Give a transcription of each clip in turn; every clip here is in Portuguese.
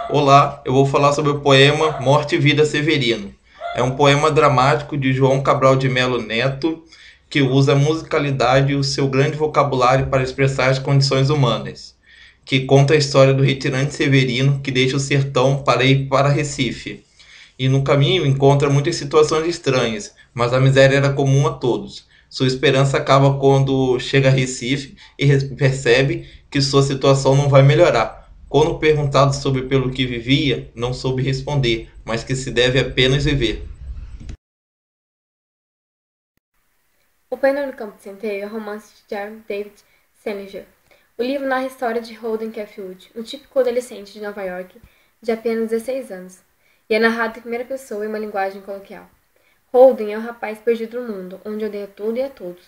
Olá, eu vou falar sobre o poema Morte e Vida Severino. É um poema dramático de João Cabral de Melo Neto, que usa a musicalidade e o seu grande vocabulário para expressar as condições humanas, que conta a história do retirante Severino que deixa o sertão para ir para Recife. E no caminho encontra muitas situações estranhas, mas a miséria era comum a todos. Sua esperança acaba quando chega a Recife e percebe que sua situação não vai melhorar. Quando perguntado sobre pelo que vivia, não soube responder, mas que se deve apenas viver. O Pêndulo no Campo de Centeio é um romance de Charles David Salinger. O livro narra a história de Holden Caulfield, um típico adolescente de Nova York de apenas 16 anos, e é narrado em primeira pessoa em uma linguagem coloquial. Holden é um rapaz perdido no mundo, onde odeia tudo e a todos.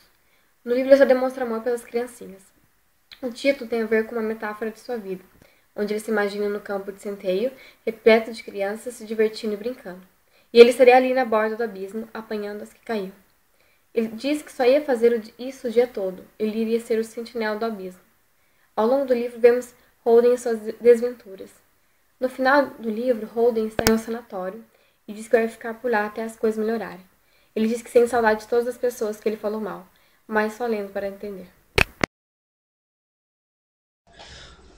No livro ele só demonstra amor pelas criancinhas. O título tem a ver com uma metáfora de sua vida, onde ele se imagina no campo de centeio, repleto de crianças se divertindo e brincando. E ele estaria ali na borda do abismo, apanhando as que caíam. Ele disse que só ia fazer isso o dia todo. Ele iria ser o sentinela do abismo. Ao longo do livro, vemos Holden e suas desventuras. No final do livro, Holden está em um sanatório e diz que vai ficar por lá até as coisas melhorarem. Ele diz que sente saudade de todas as pessoas que ele falou mal, mas só lendo para entender.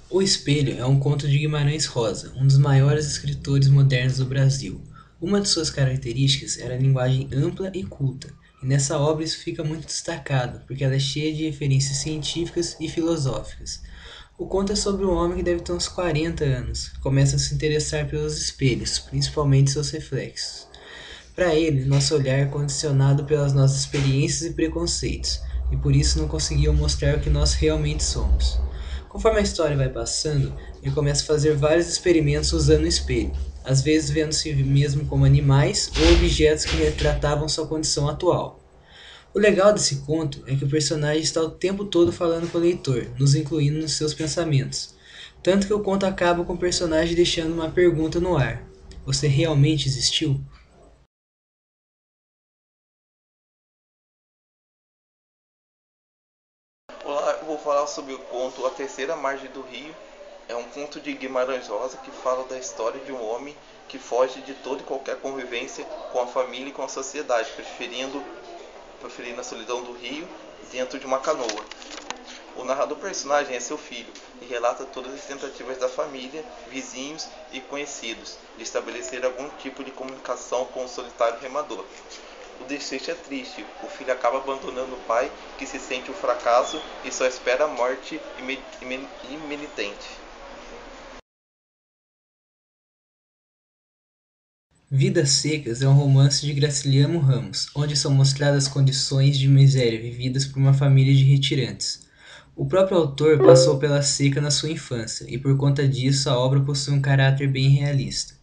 O Espelho é um conto de Guimarães Rosa, um dos maiores escritores modernos do Brasil. Uma de suas características era a linguagem ampla e culta, e nessa obra isso fica muito destacado, porque ela é cheia de referências científicas e filosóficas. O conto é sobre um homem que deve ter uns 40 anos, que começa a se interessar pelos espelhos, principalmente seus reflexos. Para ele, nosso olhar é condicionado pelas nossas experiências e preconceitos, e por isso não conseguiam mostrar o que nós realmente somos. Conforme a história vai passando, ele começa a fazer vários experimentos usando o espelho, às vezes vendo-se mesmo como animais ou objetos que retratavam sua condição atual. O legal desse conto é que o personagem está o tempo todo falando com o leitor, nos incluindo nos seus pensamentos. Tanto que o conto acaba com o personagem deixando uma pergunta no ar: Você realmente existiu? Olá, eu vou falar sobre o conto A Terceira Margem do Rio. É um conto de Guimarães Rosa que fala da história de um homem que foge de toda e qualquer convivência com a família e com a sociedade, preferindo a solidão do rio dentro de uma canoa. O narrador personagem é seu filho e relata todas as tentativas da família, vizinhos e conhecidos de estabelecer algum tipo de comunicação com o solitário remador. O desfecho é triste, o filho acaba abandonando o pai, que se sente um fracasso e só espera a morte iminente. Vidas Secas é um romance de Graciliano Ramos, onde são mostradas as condições de miséria vividas por uma família de retirantes. O próprio autor passou pela seca na sua infância, e por conta disso a obra possui um caráter bem realista.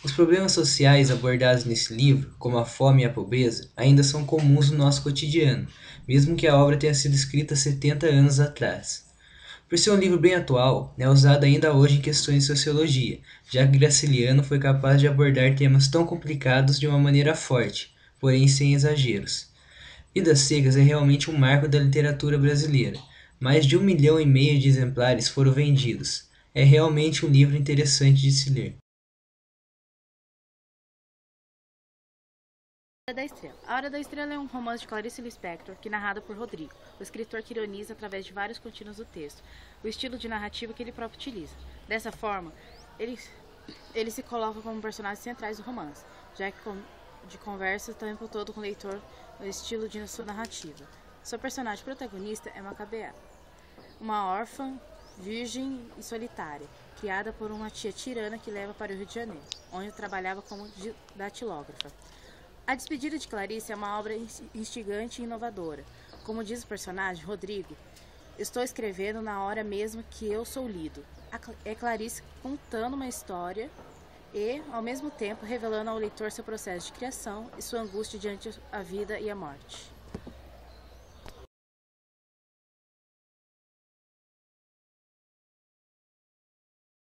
Os problemas sociais abordados nesse livro, como a fome e a pobreza, ainda são comuns no nosso cotidiano, mesmo que a obra tenha sido escrita 70 anos atrás. Por ser um livro bem atual, é usado ainda hoje em questões de sociologia, já que Graciliano foi capaz de abordar temas tão complicados de uma maneira forte, porém sem exageros. Vidas Secas é realmente um marco da literatura brasileira. Mais de 1,5 milhão de exemplares foram vendidos. É realmente um livro interessante de se ler. Hora da Estrela. A Hora da Estrela é um romance de Clarice Lispector, que é narrado por Rodrigo, o escritor que ironiza através de vários contínuos do texto, o estilo de narrativa que ele próprio utiliza. Dessa forma, ele se coloca como personagens centrais do romance, já que conversa o tempo todo com o leitor no estilo de sua narrativa. Sua personagem protagonista é Macabea, uma órfã, virgem e solitária, criada por uma tia tirana que leva para o Rio de Janeiro, onde trabalhava como datilógrafa. A Despedida de Clarice é uma obra instigante e inovadora. Como diz o personagem, Rodrigo, estou escrevendo na hora mesmo que eu sou lido. É Clarice contando uma história e, ao mesmo tempo, revelando ao leitor seu processo de criação e sua angústia diante a vida e a morte.